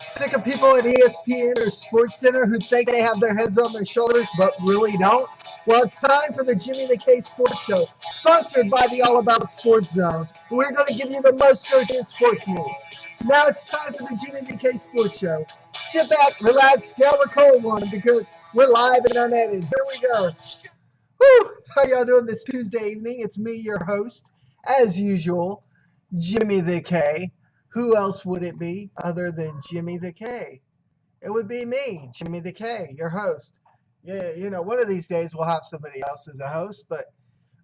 Sick of people at ESPN or SportsCenter who think they have their heads on their shoulders but really don't? Well, it's time for the Jimmy the K Sports Show, sponsored by the All About Sports Zone. We're going to give you the most urgent sports news. Now it's time for the Jimmy the K Sports Show. Sit back, relax, grab a cold one because we're live and unedited. Here we go. Whew, how y'all doing this Tuesday evening? It's me, your host, as usual, Jimmy the K. Who else would it be other than Jimmy the K? It would be me, Jimmy the K, your host. Yeah, one of these days we'll have somebody else as a host, but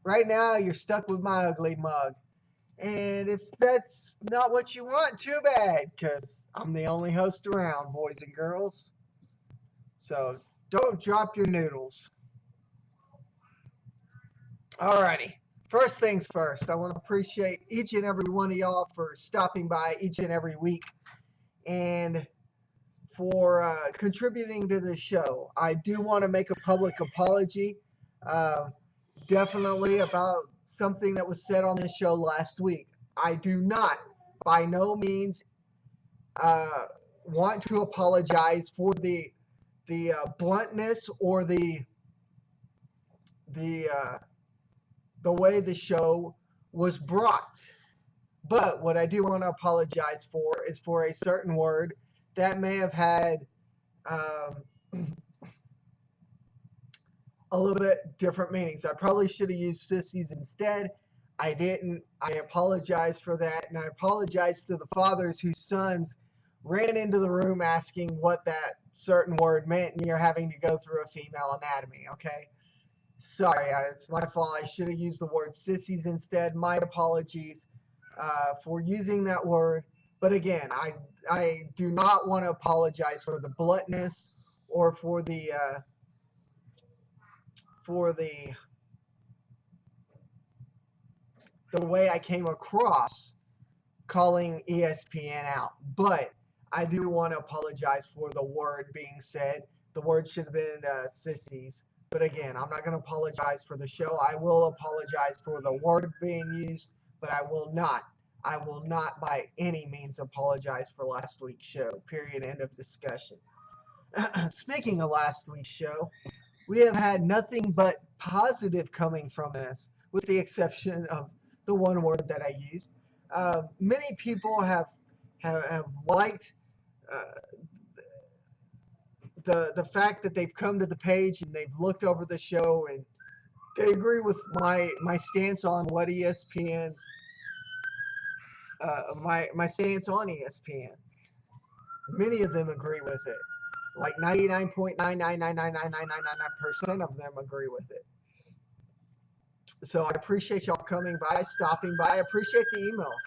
right now you're stuck with my ugly mug. And if that's not what you want, too bad, because I'm the only host around, boys and girls. So don't drop your noodles. Alrighty. First things first, I want to appreciate each and every one of y'all for stopping by each and every week and for contributing to the show. I do want to make a public apology, definitely about something that was said on this show last week. I do not, by no means, want to apologize for the bluntness or the way the show was brought. But what I do want to apologize for is for a certain word that may have had a little bit different meanings. I probably should have used sissies instead. I didn't. I apologize for that. And I apologize to the fathers whose sons ran into the room asking what that certain word meant, and you're having to go through a female anatomy, okay? Sorry, it's my fault. I should have used the word sissies instead. My apologies for using that word. But again, I do not want to apologize for the bluntness or for the way I came across calling ESPN out. But I do want to apologize for the word being said. The word should have been sissies. But again, I'm not going to apologize for the show. I will apologize for the word being used, but I will not by any means apologize for last week's show. Period. End of discussion. Speaking of last week's show, we have had nothing but positive coming from this, with the exception of the one word that I used. Many people have liked the fact that they've come to the page and they've looked over the show and they agree with my stance on what ESPN, my stance on ESPN. Many of them agree with it. Like 99.9999999% of them agree with it. So I appreciate y'all coming by, stopping by. I appreciate the emails.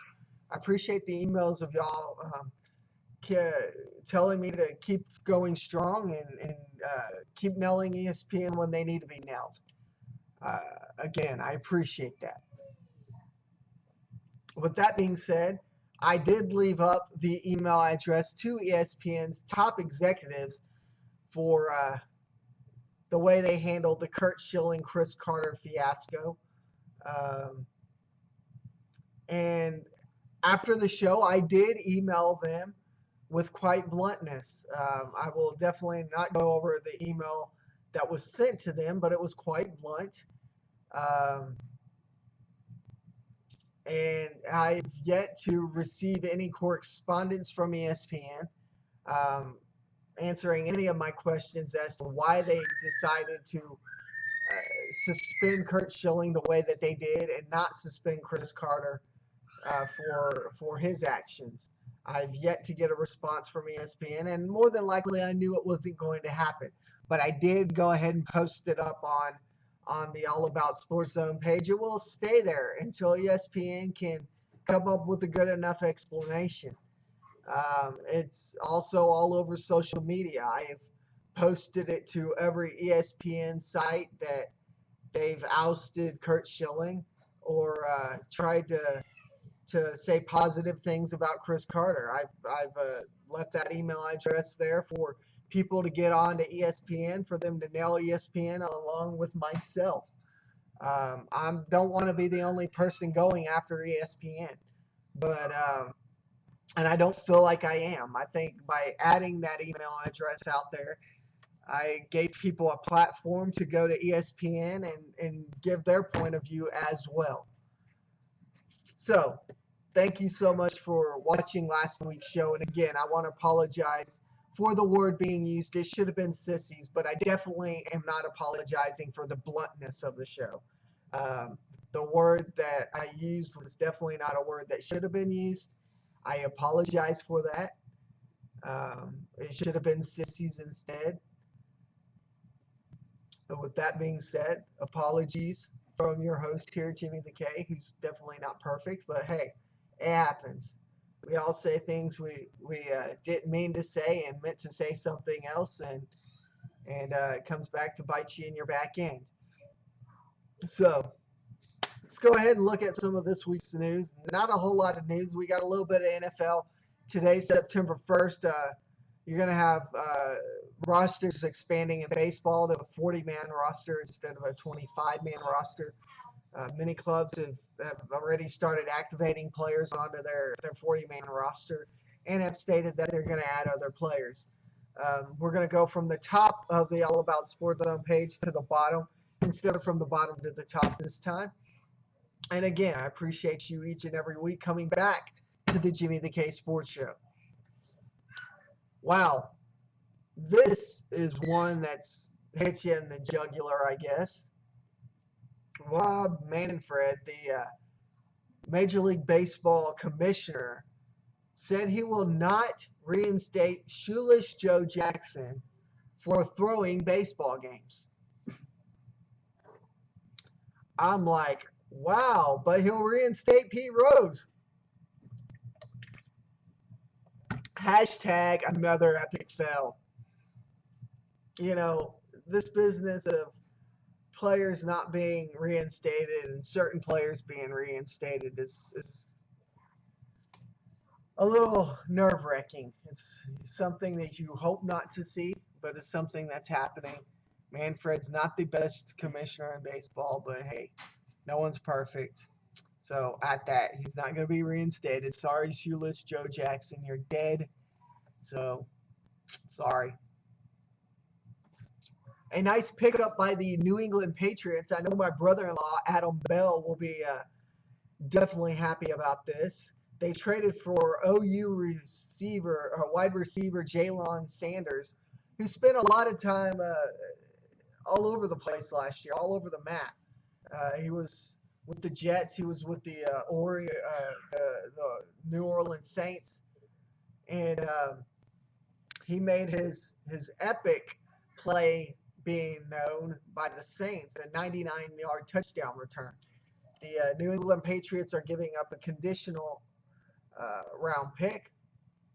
I appreciate the emails of y'all telling me to keep going strong and keep nailing ESPN when they need to be nailed. Again, I appreciate that. With that being said, I did leave up the email address to ESPN's top executives for the way they handled the Curt Schilling, Chris Carter fiasco. And after the show, I did email them with quite bluntness. I will definitely not go over the email that was sent to them, but it was quite blunt. And I've yet to receive any correspondence from ESPN answering any of my questions as to why they decided to suspend Curt Schilling the way that they did and not suspend Chris Carter for his actions. I've yet to get a response from ESPN, and more than likely I knew it wasn't going to happen. But I did go ahead and post it up on the All About Sports Zone page. It will stay there until ESPN can come up with a good enough explanation. It's also all over social media. I have posted it to every ESPN site that they've ousted Curt Schilling or tried to say positive things about Chris Carter. I've left that email address there for people to get on to ESPN, for them to nail ESPN along with myself. I don't want to be the only person going after ESPN, but And I don't feel like I am. I think by adding that email address out there, I gave people a platform to go to ESPN and give their point of view as well. So, thank you so much for watching last week's show. And again, I want to apologize for the word being used. It should have been sissies, but I definitely am not apologizing for the bluntness of the show. The word that I used was definitely not a word that should have been used. I apologize for that. It should have been sissies instead. But with that being said, apologies from your host here, Jimmy the K, who's definitely not perfect, but hey, it happens. We all say things we didn't mean to say and meant to say something else, and it comes back to bite you in your back end. So let's go ahead and look at some of this week's news. Not a whole lot of news. We got a little bit of NFL today, September 1st. You're going to have rosters expanding in baseball to a 40-man roster instead of a 25-man roster. Many clubs have already started activating players onto their 40-man roster and have stated that they're going to add other players. We're going to go from the top of the All About Sports Zone page to the bottom instead of from the bottom to the top this time. And again, I appreciate you each and every week coming back to the Jimmy the K Sports Show. Wow, this is one that's hits you in the jugular, I guess. Rob Manfred, the Major League Baseball commissioner, said he will not reinstate Shoeless Joe Jackson for throwing baseball games. I'm like, wow, but he'll reinstate Pete Rose. Hashtag another epic fail. You know, this business of players not being reinstated and certain players being reinstated is a little nerve-wracking. It's something that you hope not to see, but it's something that's happening. Manfred's not the best commissioner in baseball, but hey, no one's perfect. So at that, he's not going to be reinstated. Sorry, Shoeless Joe Jackson, you're dead. So, sorry. A nice pickup by the New England Patriots. I know my brother-in-law, Adam Bell, will be definitely happy about this. They traded for OU wide receiver Jalen Sanders, who spent a lot of time all over the place last year, all over the map. He was with the Jets. He was with the New Orleans Saints, and he made his epic play being known by the Saints, a 99-yard touchdown return. The New England Patriots are giving up a conditional round pick